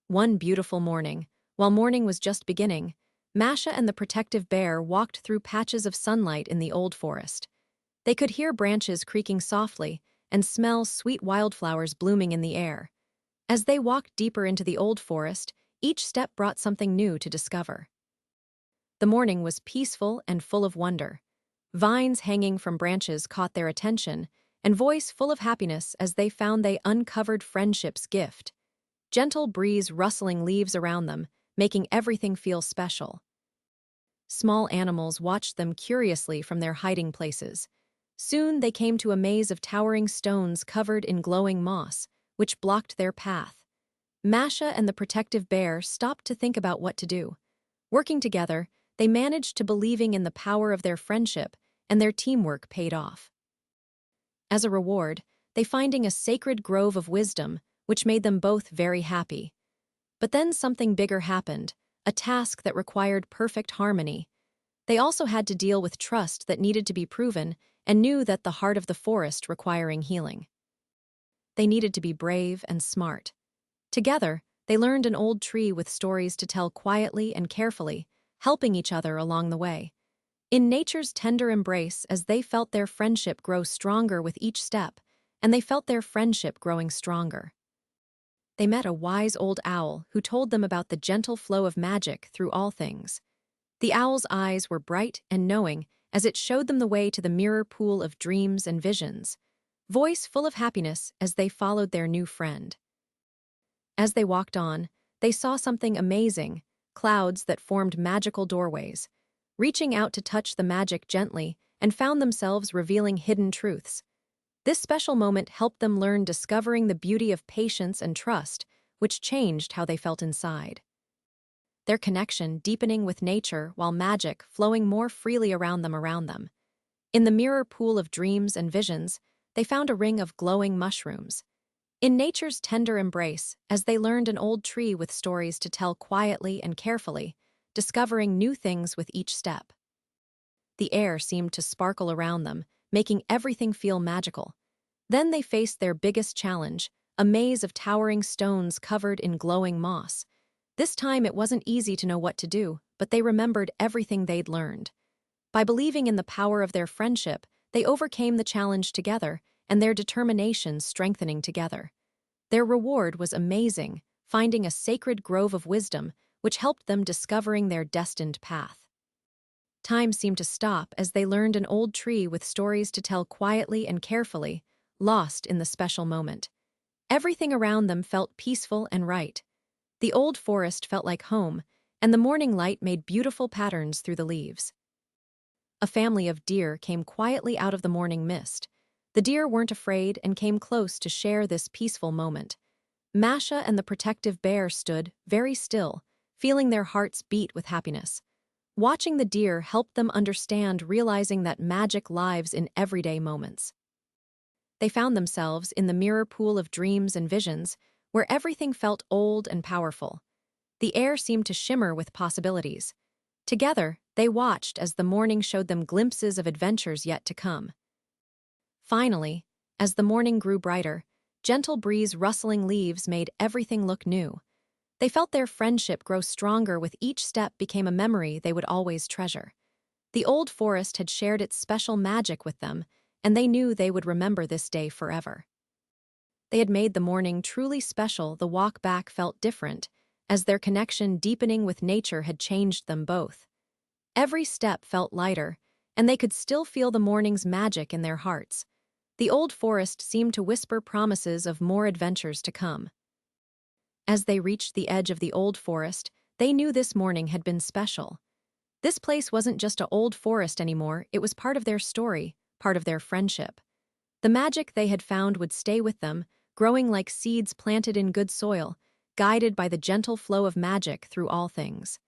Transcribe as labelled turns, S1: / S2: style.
S1: One beautiful morning, while morning was just beginning, Masha and the protective bear walked through patches of sunlight in the old forest. They could hear branches creaking softly and smell sweet wildflowers blooming in the air. As they walked deeper into the old forest, each step brought something new to discover. The morning was peaceful and full of wonder. Vines hanging from branches caught their attention, and voice full of happiness as they found they uncovered friendship's gift. Gentle breeze rustling leaves around them, making everything feel special. Small animals watched them curiously from their hiding places. Soon they came to a maze of towering stones covered in glowing moss, which blocked their path. Masha and the protective bear stopped to think about what to do. Working together, they managed to believing in the power of their friendship, and their teamwork paid off. As a reward, they finding a sacred grove of wisdom, which made them both very happy. But then something bigger happened, a task that required perfect harmony. They also had to deal with trust that needed to be proven and knew that the heart of the forest requiring healing. They needed to be brave and smart. Together, they learned an old tree with stories to tell quietly and carefully, helping each other along the way. In nature's tender embrace, as they felt their friendship grow stronger with each step, and they felt their friendship growing stronger. They met a wise old owl who told them about the gentle flow of magic through all things. The owl's eyes were bright and knowing as it showed them the way to the mirror pool of dreams and visions, voice full of happiness as they followed their new friend. As they walked on, they saw something amazing, clouds that formed magical doorways, reaching out to touch the magic gently and found themselves revealing hidden truths. This special moment helped them learn discovering the beauty of patience and trust, which changed how they felt inside. Their connection deepening with nature while magic flowing more freely around them. In the mirror pool of dreams and visions, they found a ring of glowing mushrooms. In nature's tender embrace, as they learned an old tree with stories to tell quietly and carefully, discovering new things with each step. The air seemed to sparkle around them, making everything feel magical. Then they faced their biggest challenge, a maze of towering stones covered in glowing moss. This time it wasn't easy to know what to do, but they remembered everything they'd learned. By believing in the power of their friendship, they overcame the challenge together, and their determination strengthening together. Their reward was amazing, finding a sacred grove of wisdom, which helped them discovering their destined path. Time seemed to stop as they learned an old tree with stories to tell quietly and carefully, lost in the special moment. Everything around them felt peaceful and right. The old forest felt like home, and the morning light made beautiful patterns through the leaves. A family of deer came quietly out of the morning mist. The deer weren't afraid and came close to share this peaceful moment. Masha and the protective bear stood, very still, feeling their hearts beat with happiness. Watching the deer helped them understand realizing that magic lives in everyday moments. They found themselves in the mirror pool of dreams and visions, where everything felt old and powerful. The air seemed to shimmer with possibilities. Together, they watched as the morning showed them glimpses of adventures yet to come. Finally, as the morning grew brighter, gentle breeze rustling leaves made everything look new. They felt their friendship grow stronger with each step became a memory they would always treasure. The old forest had shared its special magic with them, and they knew they would remember this day forever. They had made the morning truly special. The walk back felt different, as their connection deepening with nature had changed them both. Every step felt lighter, and they could still feel the morning's magic in their hearts. The old forest seemed to whisper promises of more adventures to come. As they reached the edge of the old forest, they knew this morning had been special. This place wasn't just an old forest anymore, it was part of their story, part of their friendship. The magic they had found would stay with them, growing like seeds planted in good soil, guided by the gentle flow of magic through all things.